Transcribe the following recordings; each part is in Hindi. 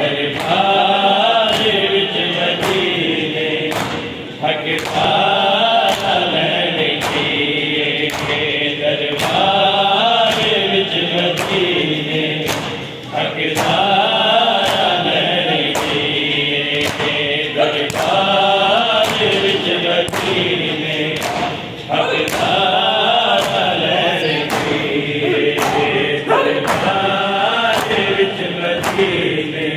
दरबार विच मदीने हक सारा लैण किए दरबार विच मदीने हक सारा लैण किए दरबार विच मदीने हक सारा लैण किए दरबार विच मदीने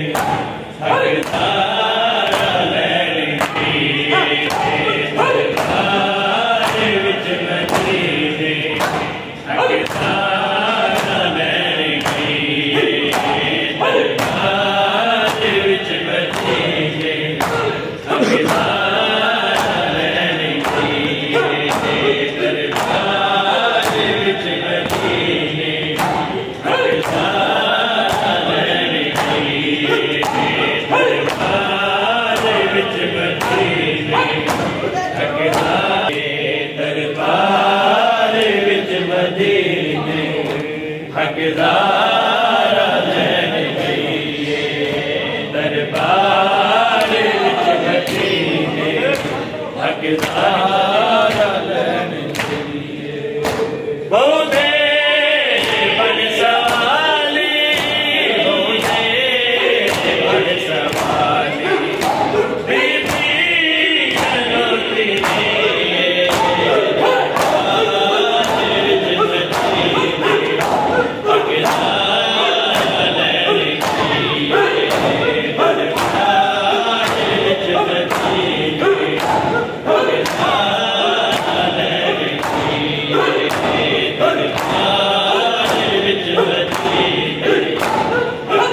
हक सारा लैण किए दरबार विच मदीने हक सारा लैण किए दरबार विच मदीने हक सारा लैण किए दरबार विच मदीने हक सारा लैण किए दरबार विच मदीने हक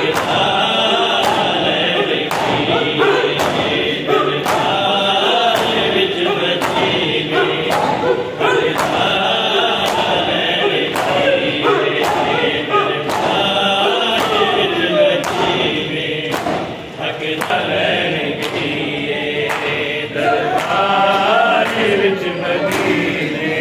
दरबार विच मदीने हक सारा लैण किए दरबार विच मदीने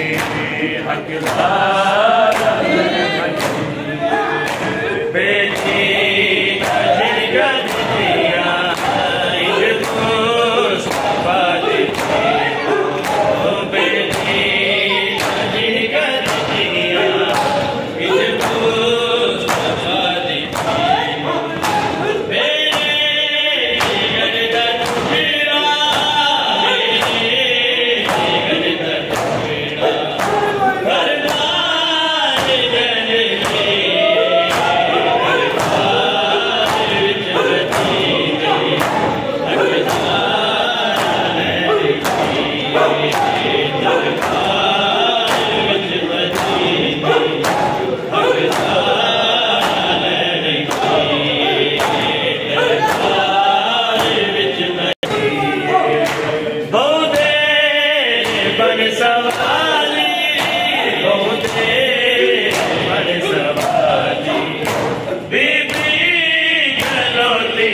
हक सारा लैण किए बोधे बन सवाली बोधे बन सवाली बीबी करोती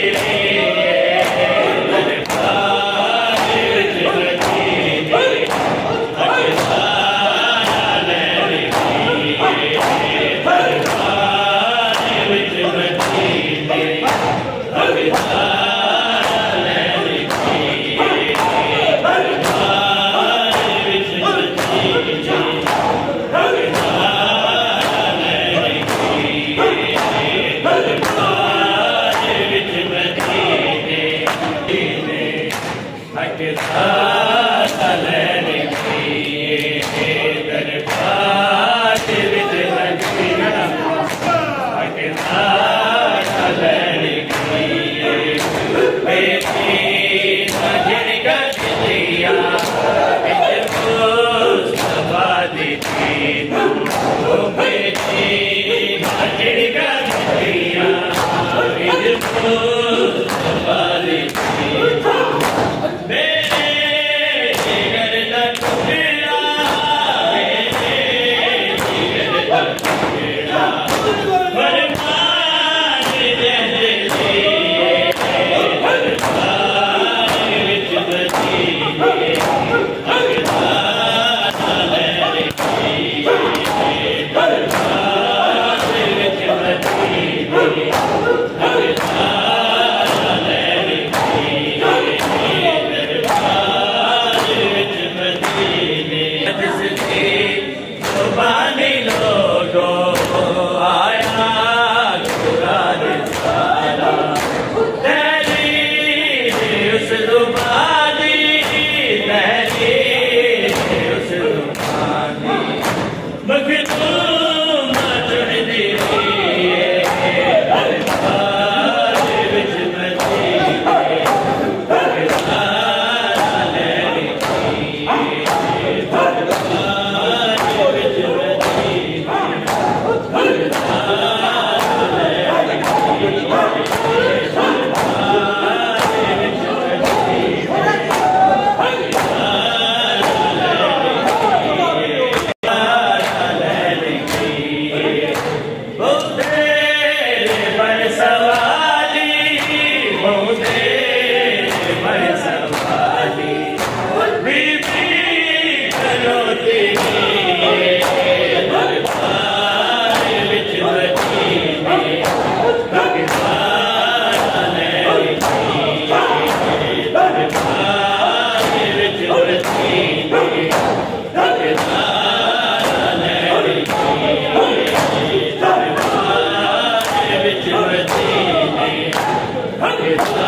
हक